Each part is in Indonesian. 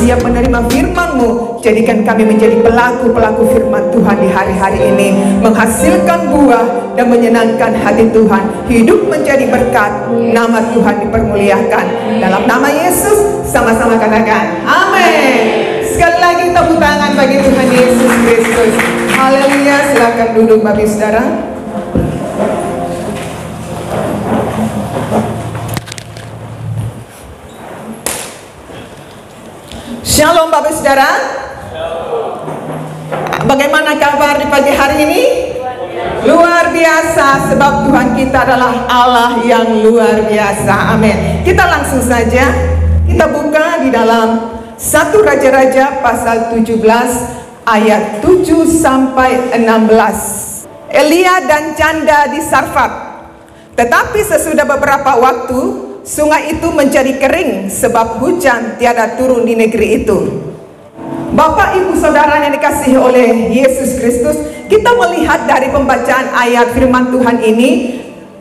siap menerima firman-Mu. Jadikan kami menjadi pelaku-pelaku firman Tuhan di hari-hari ini, menghasilkan buah dan menyenangkan hati Tuhan. Hidup menjadi berkat, nama Tuhan dipermuliakan. Dalam nama Yesus, sama-sama katakan amin. Sekali lagi tepuk tangan bagi Tuhan Yesus Kristus. Haleluya. Silakan duduk Bapak Saudara. Shalom Bapak Saudara. Bagaimana kabar di pagi hari ini? Luar biasa, sebab Tuhan kita adalah Allah yang luar biasa. Amin. Kita langsung saja, kita buka di dalam 1 Raja-Raja pasal 17 ayat 7 sampai 16. Elia dan janda di Sarfat. Tetapi sesudah beberapa waktu, sungai itu menjadi kering sebab hujan tiada turun di negeri itu. Bapak, Ibu, Saudara yang dikasihi oleh Yesus Kristus, kita melihat dari pembacaan ayat firman Tuhan ini,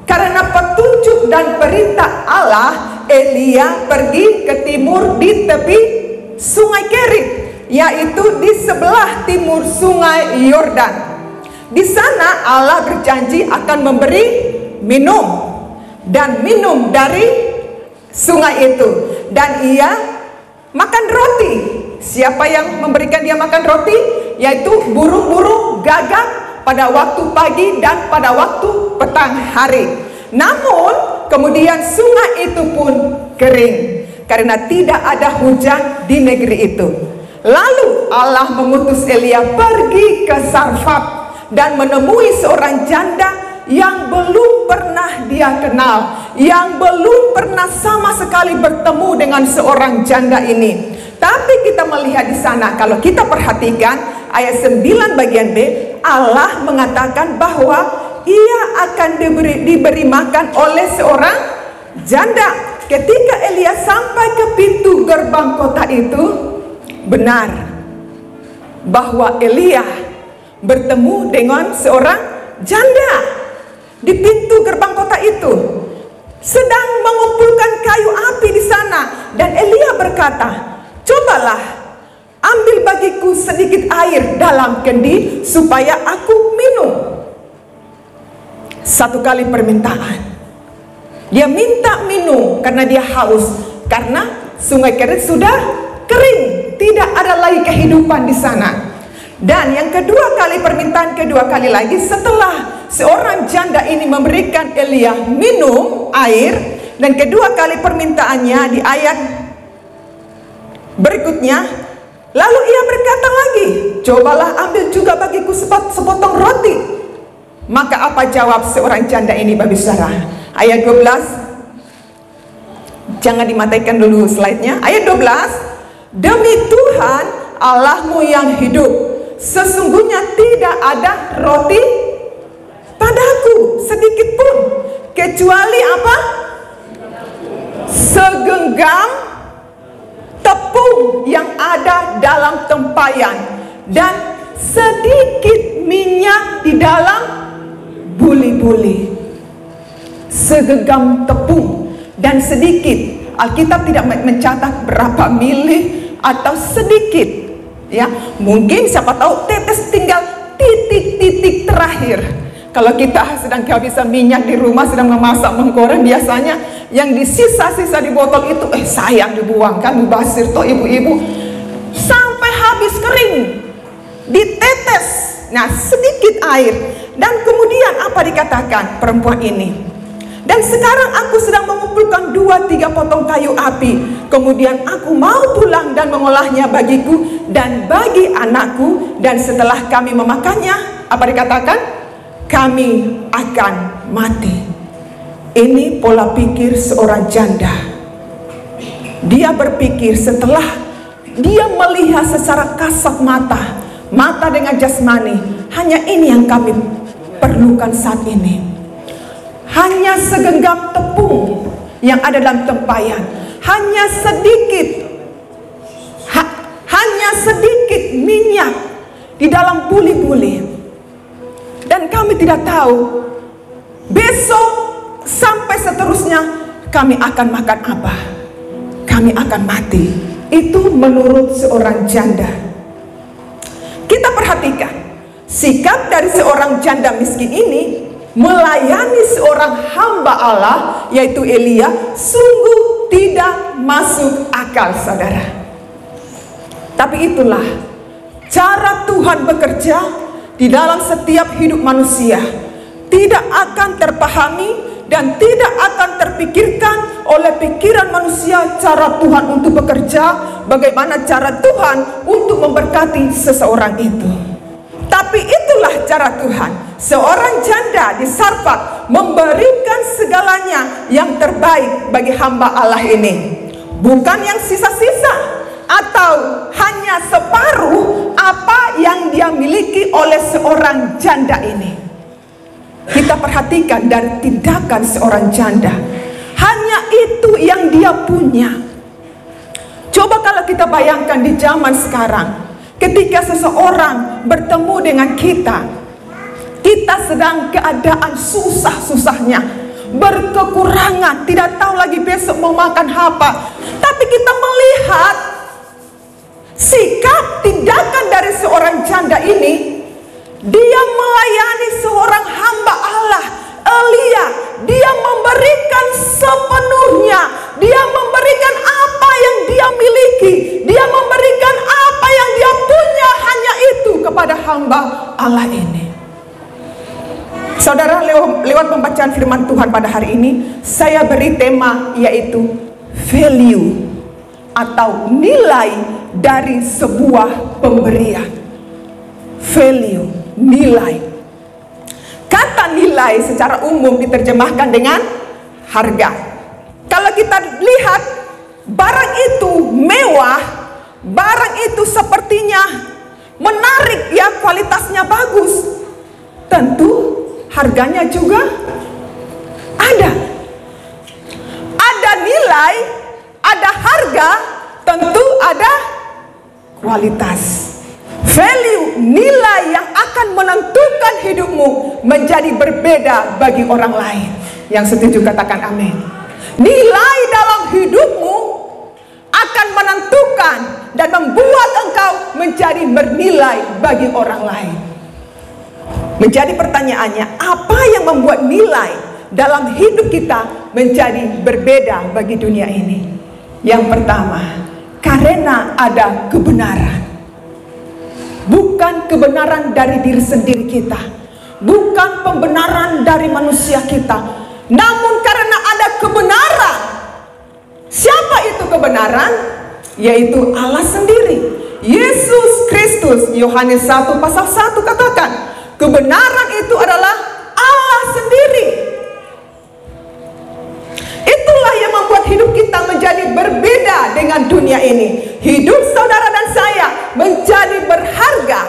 karena petunjuk dan perintah Allah, Elia pergi ke timur di tepi sungai Kerit, yaitu di sebelah timur sungai Yordan. Di sana Allah berjanji akan memberi minum dari sungai itu, dan ia makan roti. Siapa yang memberikan dia makan roti? Yaitu burung-burung gagak pada waktu pagi dan pada waktu petang hari. Namun kemudian sungai itu pun kering karena tidak ada hujan di negeri itu. Lalu Allah mengutus Elia pergi ke Sarfat dan menemui seorang janda yang belum pernah dia kenal, yang belum pernah sama sekali bertemu dengan seorang janda ini. Tapi kita melihat di sana, kalau kita perhatikan ayat 9 bagian B, Allah mengatakan bahwa ia akan diberi makan oleh seorang janda. Ketika Elia sampai ke pintu gerbang kota itu, benar bahwa Elia bertemu dengan seorang janda di pintu gerbang kota itu, sedang mengumpulkan kayu api di sana. Dan Elia berkata, cobalah ambil bagiku sedikit air dalam kendi supaya aku minum. Satu kali permintaan. Dia minta minum karena dia haus, karena sungai Kerit sudah kering, tidak ada lagi kehidupan di sana. Dan yang kedua kali, permintaan kedua kali lagi, setelah seorang janda ini memberikan Elia minum air, dan kedua kali permintaannya di ayat berikutnya, lalu ia berkata lagi, cobalah ambil juga bagiku sepotong roti. Maka apa jawab seorang janda ini, Bapak Saudara? Ayat 12, jangan dimatikan dulu slide-nya. Ayat 12, demi Tuhan Allahmu yang hidup, sesungguhnya tidak ada roti padaku sedikit pun, kecuali apa? Segenggam tepung yang ada dalam tempayan, dan sedikit minyak di dalam buli-buli. Segenggam tepung dan sedikit. Alkitab tidak mencatat berapa mili atau sedikit, ya. Mungkin siapa tahu tetes tinggal titik-titik terakhir. Kalau kita sedang kehabisan minyak di rumah, sedang memasak, menggoreng, biasanya yang disisa-sisa di botol itu sayang dibuang, kan mubazir toh ibu-ibu, sampai habis kering, ditetes. Nah, sedikit air. Dan kemudian apa dikatakan perempuan ini? Dan sekarang aku sedang mengumpulkan 2-3 potong kayu api. Kemudian aku mau pulang dan mengolahnya bagiku dan bagi anakku. Dan setelah kami memakannya, apa dikatakan? Kami akan mati. Ini pola pikir seorang janda. Dia berpikir setelah dia melihat secara kasat mata dengan jasmani, hanya ini yang kami perlukan saat ini. Hanya segenggam tepung yang ada dalam tempayan, hanya sedikit minyak di dalam buli-buli, dan kami tidak tahu besok sampai seterusnya kami akan makan apa, kami akan mati. itu menurut seorang janda. Kita perhatikan sikap dari seorang janda miskin ini melayani seorang hamba Allah, yaitu Elia, sungguh tidak masuk akal, saudara. Tapi itulah cara Tuhan bekerja di dalam setiap hidup manusia. Tidak akan terpahami dan tidak akan terpikirkan oleh pikiran manusia cara Tuhan untuk bekerja, bagaimana cara Tuhan untuk memberkati seseorang itu. Tapi itulah cara Tuhan. Seorang janda di Sarfat memberikan segalanya yang terbaik bagi hamba Allah ini. Bukan yang sisa-sisa atau hanya separuh apa yang dia miliki oleh seorang janda ini. Kita perhatikan dari tindakan seorang janda, hanya itu yang dia punya. Coba kalau kita bayangkan di zaman sekarang, ketika seseorang bertemu dengan kita sedang keadaan susah-susahnya, berkekurangan, tidak tahu lagi besok mau makan apa. Tapi kita melihat sikap tindakan dari seorang janda ini, dia melayani seorang hamba Allah, Elia. Dia memberikan sepenuhnya. Dia memberikan apa yang dia miliki. Dia memberikan apa yang dia punya, hanya itu kepada hamba Allah ini. Saudara, lewat pembacaan firman Tuhan pada hari ini, saya beri tema yaitu value atau nilai dari sebuah pemberian. Value, nilai. Kata nilai secara umum diterjemahkan dengan harga. Kalau kita lihat barang itu mewah, barang itu sepertinya menarik, ya, kualitasnya bagus, tentu harganya juga ada. Ada nilai, ada harga, tentu ada kualitas. Value, nilai yang akan menentukan hidupmu menjadi berbeda bagi orang lain. Yang setuju katakan amin. Nilai dalam hidupmu akan menentukan dan membuat engkau menjadi bernilai bagi orang lain. Menjadi pertanyaannya, apa yang membuat nilai dalam hidup kita menjadi berbeda bagi dunia ini? Yang pertama, karena ada kebenaran. Bukan kebenaran dari diri sendiri kita, bukan pembenaran dari manusia kita, namun karena ada kebenaran. Siapa itu kebenaran? Yaitu Allah sendiri, Yesus Kristus. Yohanes 1 pasal 1 katakan, kebenaran itu adalah Allah sendiri. Itulah yang membuat hidup kita menjadi berbeda dengan dunia ini. Hidup saudara dan saya menjadi berharga,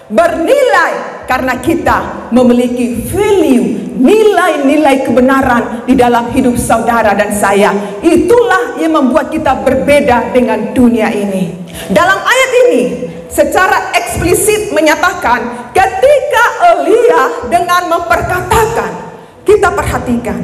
bernilai, karena kita memiliki value, nilai-nilai kebenaran di dalam hidup saudara dan saya. Itulah yang membuat kita berbeda dengan dunia ini. Dalam ayat ini secara eksplisit menyatakan ketika Elia dengan memperkatakan, kita perhatikan,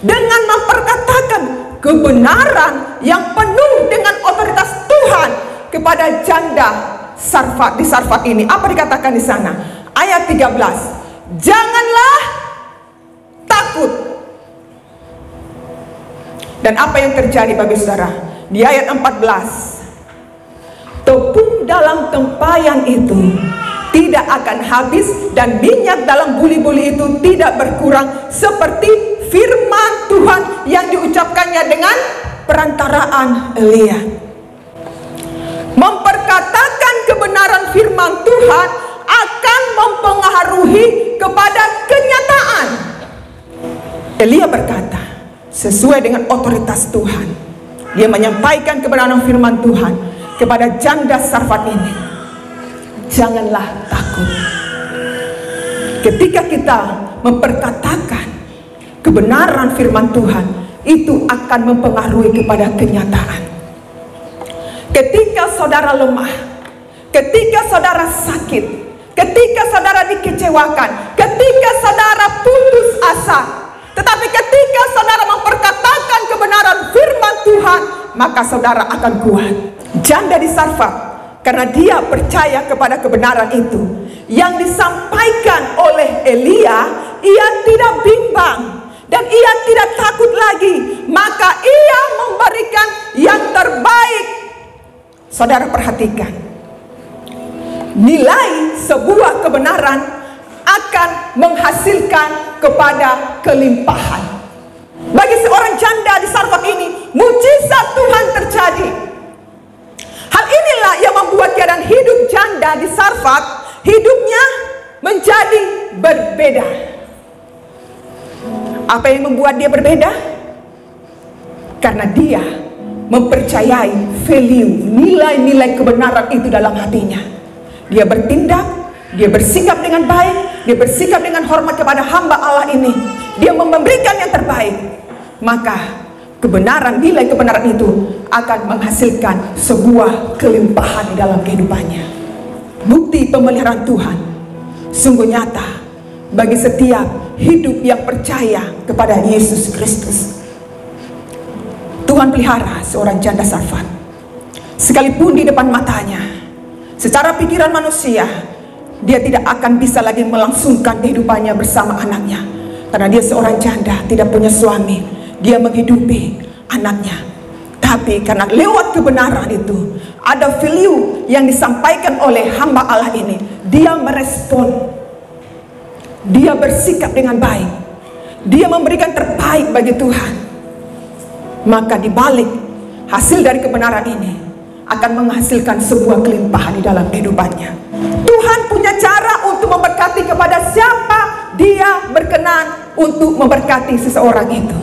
dengan memperkatakan kebenaran yang penuh dengan otoritas Tuhan kepada janda Sarfat di Sarfat ini. Apa dikatakan di sana? Ayat 13. Janganlah takut. Dan apa yang terjadi bagi saudara? Di ayat 14. Tepung dalam tempayan itu tidak akan habis dan minyak dalam buli-buli itu tidak berkurang, seperti firman Tuhan yang diucapkannya dengan perantaraan Elia. Memperkatakan kebenaran firman Tuhan akan mempengaruhi kepada kenyataan. Elia berkata sesuai dengan otoritas Tuhan. Dia menyampaikan kebenaran firman Tuhan kepada janda Sarfat ini. Janganlah takut. Ketika kita memperkatakan kebenaran firman Tuhan, itu akan mempengaruhi kepada kenyataan. Ketika saudara lemah, ketika saudara sakit, ketika saudara dikecewakan, ketika saudara putus asa, tetapi ketika saudara memperkatakan kebenaran firman Tuhan, maka saudara akan kuat. Janda di Sarfat, karena dia percaya kepada kebenaran itu yang disampaikan oleh Elia, ia tidak bimbang dan ia tidak takut lagi, maka ia memberikan yang terbaik. Saudara perhatikan, nilai sebuah kebenaran akan menghasilkan kepada kelimpahan. Bagi seorang janda di Sarfat ini, mujizat Tuhan terjadi. Hal inilah yang membuat keadaan hidup janda di Sarfat, hidupnya menjadi berbeda. Apa yang membuat dia berbeda? Karena dia mempercayai value, nilai-nilai kebenaran itu dalam hatinya. Dia bertindak, dia bersikap dengan baik, dia bersikap dengan hormat kepada hamba Allah ini. Dia memberikan yang terbaik. Maka kebenaran, nilai kebenaran itu akan menghasilkan sebuah kelimpahan di dalam kehidupannya. Bukti pemeliharaan Tuhan sungguh nyata bagi setiap hidup yang percaya kepada Yesus Kristus. Tuhan pelihara seorang janda Sarfat, sekalipun di depan matanya, secara pikiran manusia, dia tidak akan bisa lagi melangsungkan kehidupannya bersama anaknya. Karena dia seorang janda, tidak punya suami, dia menghidupi anaknya. Tapi karena lewat kebenaran itu, ada value yang disampaikan oleh hamba Allah ini, dia merespon, dia bersikap dengan baik, dia memberikan terbaik bagi Tuhan. Maka dibalik hasil dari kebenaran ini akan menghasilkan sebuah kelimpahan di dalam kehidupannya. Tuhan punya cara untuk memberkati kepada siapa dia berkenan untuk memberkati seseorang itu.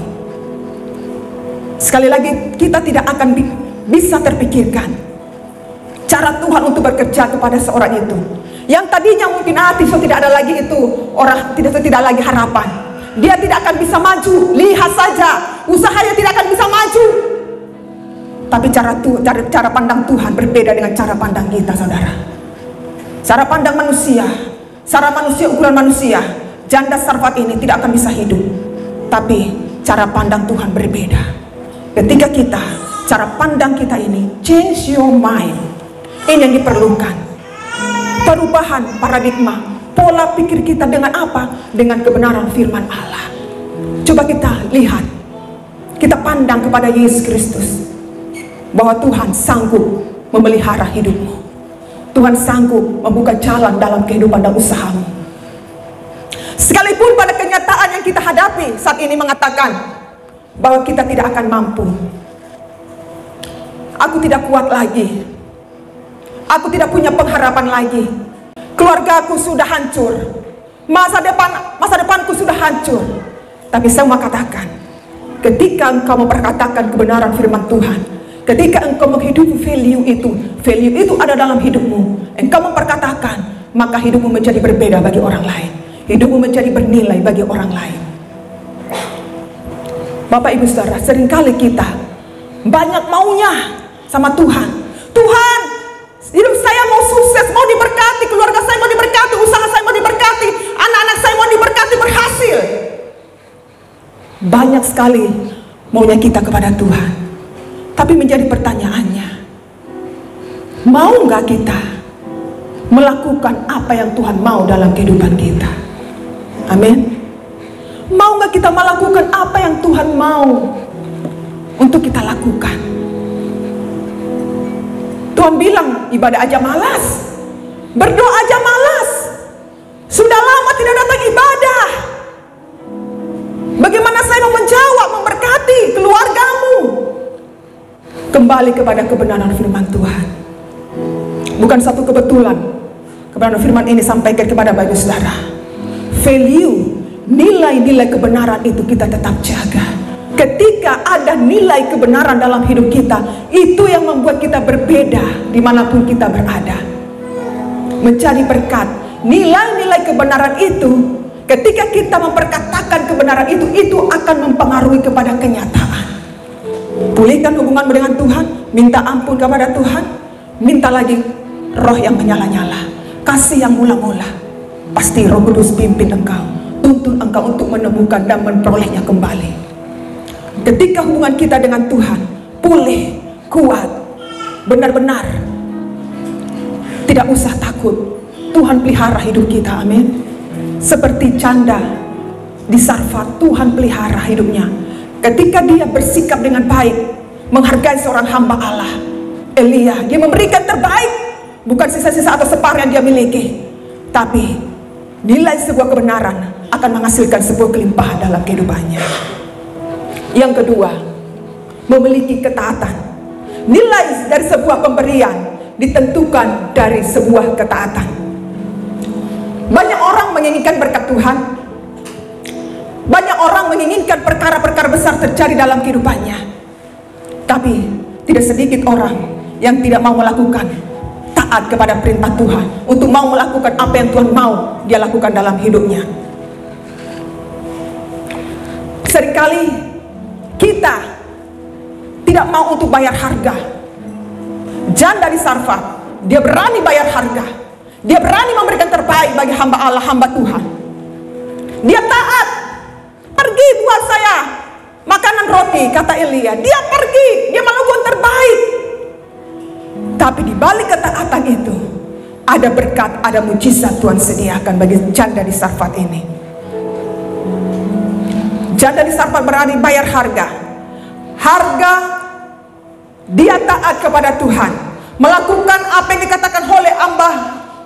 Sekali lagi, kita tidak akan bisa terpikirkan cara Tuhan untuk bekerja kepada seorang itu. Yang tadinya mungkin so tidak ada lagi itu, orang tidak lagi harapan. Dia tidak akan bisa maju. Lihat saja, usahanya tidak akan bisa maju. Tapi cara pandang Tuhan berbeda dengan cara pandang kita, saudara. Cara pandang manusia, ukuran manusia, janda Sarfat ini tidak akan bisa hidup. Tapi cara pandang Tuhan berbeda. Ketika cara pandang kita ini change your mind, ini yang diperlukan. Perubahan paradigma, pola pikir kita dengan apa? Dengan kebenaran firman Allah. Coba kita lihat, kita pandang kepada Yesus Kristus, bahwa Tuhan sanggup memelihara hidupmu. Tuhan sanggup membuka jalan dalam kehidupan dan usahamu. Sekalipun pada kenyataan yang kita hadapi saat ini mengatakan bahwa kita tidak akan mampu. Aku tidak kuat lagi. Aku tidak punya pengharapan lagi. Keluargaku sudah hancur. Masa depanku sudah hancur. Tapi saya mau katakan, ketika engkau memperkatakan kebenaran firman Tuhan, ketika engkau menghidupi value itu ada dalam hidupmu, engkau memperkatakan, maka hidupmu menjadi berbeda bagi orang lain. Hidupmu menjadi bernilai bagi orang lain. Bapak Ibu Saudara, seringkali kita banyak maunya sama Tuhan. Tuhan, hidup saya mau sukses, mau diberkati, keluarga saya mau diberkati, usaha saya mau diberkati, anak-anak saya mau diberkati, berhasil. Banyak sekali maunya kita kepada Tuhan. Tapi menjadi pertanyaannya, mau nggak kita melakukan apa yang Tuhan mau dalam kehidupan kita? Amin. Mau nggak kita melakukan apa yang Tuhan mau untuk kita lakukan? Tuhan bilang ibadah aja malas, berdoa aja malas, sudah lama tidak datang ibadah. Bagaimana saya mau menjawab, memberkati keluargamu? Kembali kepada kebenaran firman Tuhan. Bukan satu kebetulan kebenaran firman ini sampaikan kepada bagi saudara. Value, nilai-nilai kebenaran itu kita tetap jaga. Ketika ada nilai kebenaran dalam hidup kita, itu yang membuat kita berbeda dimanapun kita berada. Menjadi berkat. Nilai-nilai kebenaran itu, ketika kita memperkatakan kebenaran itu akan mempengaruhi kepada kenyataan. Pulihkan hubunganmu dengan Tuhan, minta ampun kepada Tuhan, minta lagi roh yang menyala-nyala, kasih yang mula-mula. Pasti Roh Kudus pimpin engkau, tuntun engkau untuk menemukan dan memperolehnya kembali. Ketika hubungan kita dengan Tuhan pulih, kuat, benar-benar tidak usah takut. Tuhan pelihara hidup kita, amin. Seperti janda di Sarfat, Tuhan pelihara hidupnya. Ketika dia bersikap dengan baik, menghargai seorang hamba Allah, Elia, dia memberikan terbaik, bukan sisa-sisa atau separuh yang dia miliki, tapi nilai sebuah kebenaran akan menghasilkan sebuah kelimpahan dalam kehidupannya. Yang kedua, memiliki ketaatan. Nilai dari sebuah pemberian ditentukan dari sebuah ketaatan. Banyak orang menginginkan berkat Tuhan. Banyak orang menginginkan perkara-perkara besar terjadi dalam kehidupannya. Tapi tidak sedikit orang yang tidak mau melakukan taat kepada perintah Tuhan, untuk mau melakukan apa yang Tuhan mau dia lakukan dalam hidupnya. Seringkali kita tidak mau untuk bayar harga. Janda di Sarfat, dia berani bayar harga. Dia berani memberikan terbaik bagi hamba Allah, hamba Tuhan. Dia taat. Pergi buat saya makanan roti, kata Elia. Dia pergi, dia melakukan terbaik. Tapi di balik ketaatan itu ada berkat, ada mujizat Tuhan sediakan bagi janda di Sarfat ini. Janda di Sarfat berani bayar harga. Harga dia taat kepada Tuhan, melakukan apa yang dikatakan oleh hamba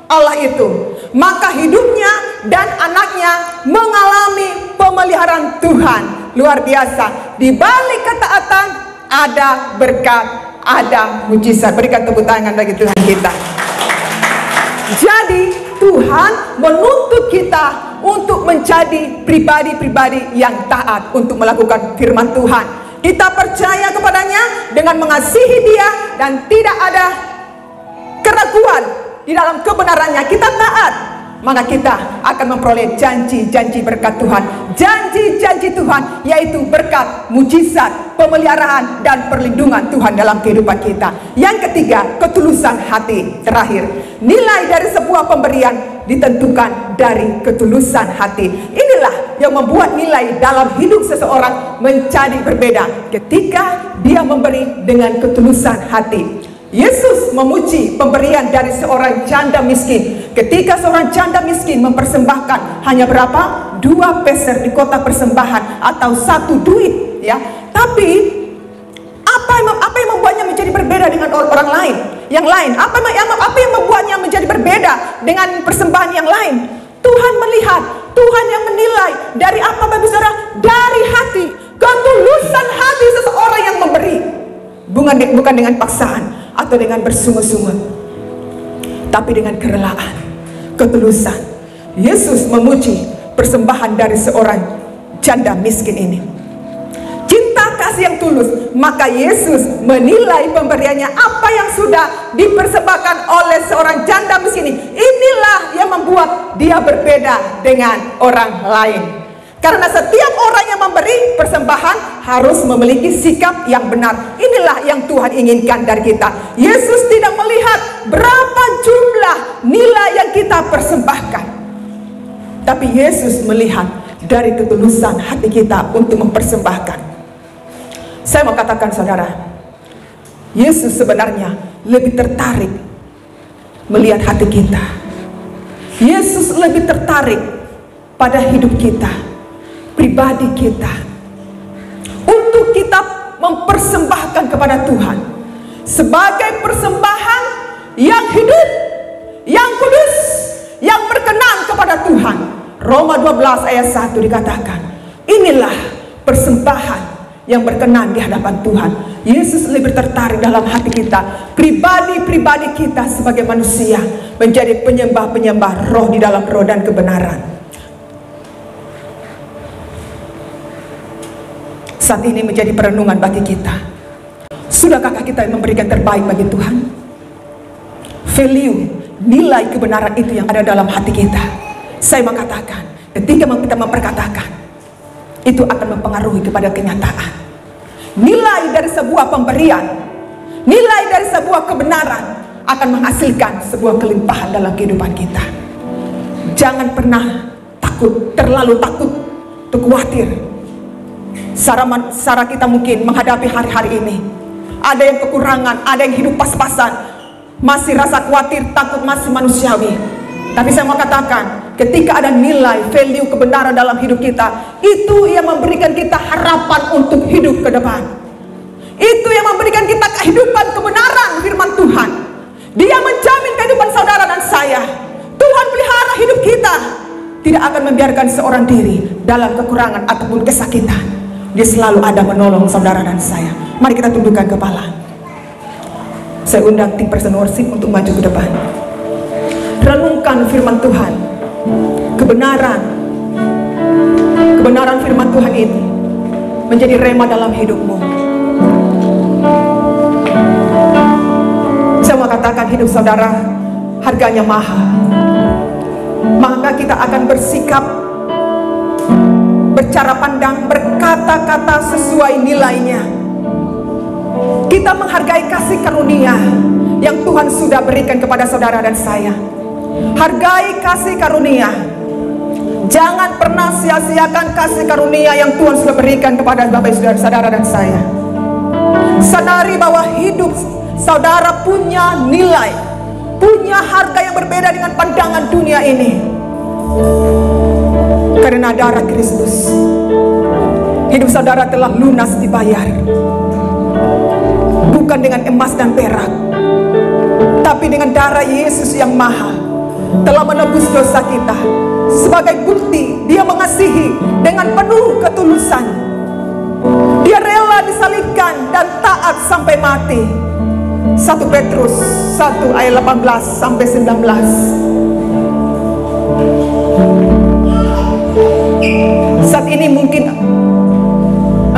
Allah itu, maka hidupnya dan anaknya mengalami pemeliharaan Tuhan luar biasa. Di balik ketaatan ada berkat, ada mujizat. Berikan tepuk tangan bagi Tuhan kita. Jadi Tuhan menuntut kita untuk menjadi pribadi-pribadi yang taat untuk melakukan firman Tuhan. Kita percaya kepadanya dengan mengasihi dia dan tidak ada keraguan di dalam kebenarannya. Kita taat, maka kita akan memperoleh janji-janji berkat Tuhan. Janji-janji Tuhan yaitu berkat, mujizat, pemeliharaan dan perlindungan Tuhan dalam kehidupan kita. Yang ketiga, ketulusan hati. Terakhir, nilai dari sebuah pemberian ditentukan dari ketulusan hati. Inilah yang membuat nilai dalam hidup seseorang menjadi berbeda ketika dia memberi dengan ketulusan hati. Yesus memuji pemberian dari seorang janda miskin. Ketika seorang janda miskin mempersembahkan hanya berapa? 2 peser di kota persembahan atau 1 duit, ya. Tapi apa yang membuatnya menjadi berbeda dengan orang lain? Yang lain, apa yang membuatnya menjadi berbeda dengan persembahan yang lain? Tuhan melihat, Tuhan yang menilai dari apa, Bapak Saudara? Dari hati, ketulusan hati seseorang yang memberi. Bukan dengan paksaan atau dengan bersungguh-sungguh, tapi dengan kerelaan, ketulusan. Yesus memuji persembahan dari seorang janda miskin ini. Cinta kasih yang tulus, maka Yesus menilai pemberiannya, apa yang sudah dipersembahkan oleh seorang janda miskin ini. Inilah yang membuat dia berbeda dengan orang lain. Karena setiap orang yang memberi persembahan harus memiliki sikap yang benar. Inilah yang Tuhan inginkan dari kita. Yesus tidak melihat berapa jumlah nilai yang kita persembahkan, tapi Yesus melihat dari ketulusan hati kita untuk mempersembahkan. Saya mau katakan saudara, Yesus sebenarnya lebih tertarik melihat hati kita. Yesus lebih tertarik pada hidup kita, pribadi kita, untuk kita mempersembahkan kepada Tuhan sebagai persembahan yang hidup, yang kudus, yang berkenan kepada Tuhan. Roma 12 ayat 1 dikatakan, inilah persembahan yang berkenan di hadapan Tuhan. Yesus lebih tertarik dalam hati kita, pribadi-pribadi kita sebagai manusia, menjadi penyembah-penyembah roh di dalam roh dan kebenaran. Saat ini menjadi perenungan bagi kita. Sudahkah kita memberikan terbaik bagi Tuhan? Value, nilai kebenaran itu yang ada dalam hati kita. Saya mengatakan, ketika kita memperkatakan, itu akan mempengaruhi kepada kenyataan. Nilai dari sebuah pemberian, nilai dari sebuah kebenaran akan menghasilkan sebuah kelimpahan dalam kehidupan kita. Jangan pernah takut, terlalu takut, khawatir. Cara kita mungkin menghadapi hari-hari ini ada yang kekurangan, ada yang hidup pas-pasan, masih rasa khawatir, takut, masih manusiawi. Tapi saya mau katakan, ketika ada nilai, value, kebenaran dalam hidup kita, itu yang memberikan kita harapan untuk hidup ke depan. Itu yang memberikan kita kehidupan, kebenaran firman Tuhan. Dia menjamin kehidupan saudara dan saya. Tuhan pelihara hidup kita, tidak akan membiarkan seorang diri dalam kekurangan ataupun kesakitan. Dia selalu ada menolong saudara dan saya. Mari kita tundukkan kepala. Saya undang tim person worship untuk maju ke depan. Renungkan firman Tuhan. Kebenaran firman Tuhan ini menjadi rema dalam hidupmu. Saya mau katakan, hidup saudara harganya mahal. Maka kita akan bersikap, bercara pandang, berkata-kata sesuai nilainya. Kita menghargai kasih karunia yang Tuhan sudah berikan kepada saudara dan saya. Hargai kasih karunia. Jangan pernah sia-siakan kasih karunia yang Tuhan sudah berikan kepada Bapak Ibu saudara dan saya. Sadari bahwa hidup saudara punya nilai, punya harga yang berbeda dengan pandangan dunia ini. Karena darah Kristus, hidup saudara telah lunas dibayar. Bukan dengan emas dan perak, tapi dengan darah Yesus yang mahal, telah menebus dosa kita. Sebagai bukti Dia mengasihi dengan penuh ketulusan. Dia rela disalibkan dan taat sampai mati. 1 Petrus 1 ayat 18 sampai 19. Saat ini mungkin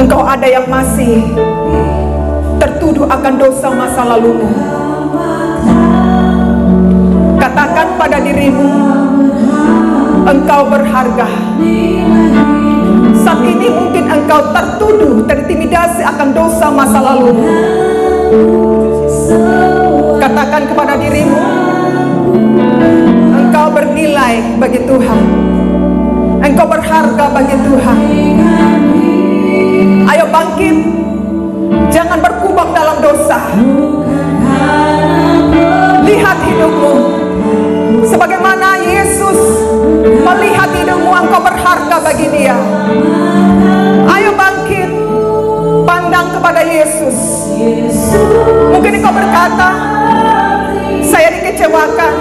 engkau ada yang masih tertuduh akan dosa masa lalumu. Katakan pada dirimu, engkau berharga. Saat ini mungkin engkau tertuduh, terintimidasi akan dosa masa lalumu. Katakan kepada dirimu, engkau bernilai bagi Tuhan. Engkau berharga bagi Tuhan. Ayo bangkit. Jangan berkubang dalam dosa. Lihat hidupmu sebagaimana Yesus melihat hidupmu. Engkau berharga bagi Dia. Ayo bangkit, pandang kepada Yesus. Mungkin engkau berkata, saya dikecewakan,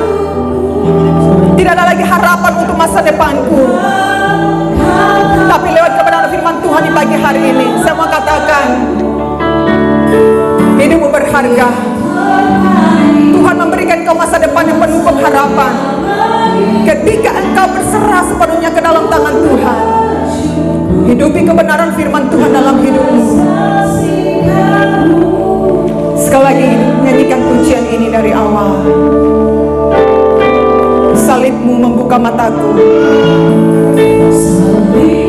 tidak ada lagi harapan untuk masa depanku. Tapi lewat kebenaran firman Tuhan di pagi hari ini, saya mau katakan, hidupmu berharga. Tuhan memberikan kau masa depan yang penuh pengharapan ketika engkau berserah sepenuhnya ke dalam tangan Tuhan. Hidupi kebenaran firman Tuhan dalam hidupmu. Sekali lagi nyanyikan pujian ini dari awal. Salibmu membuka mataku. Salib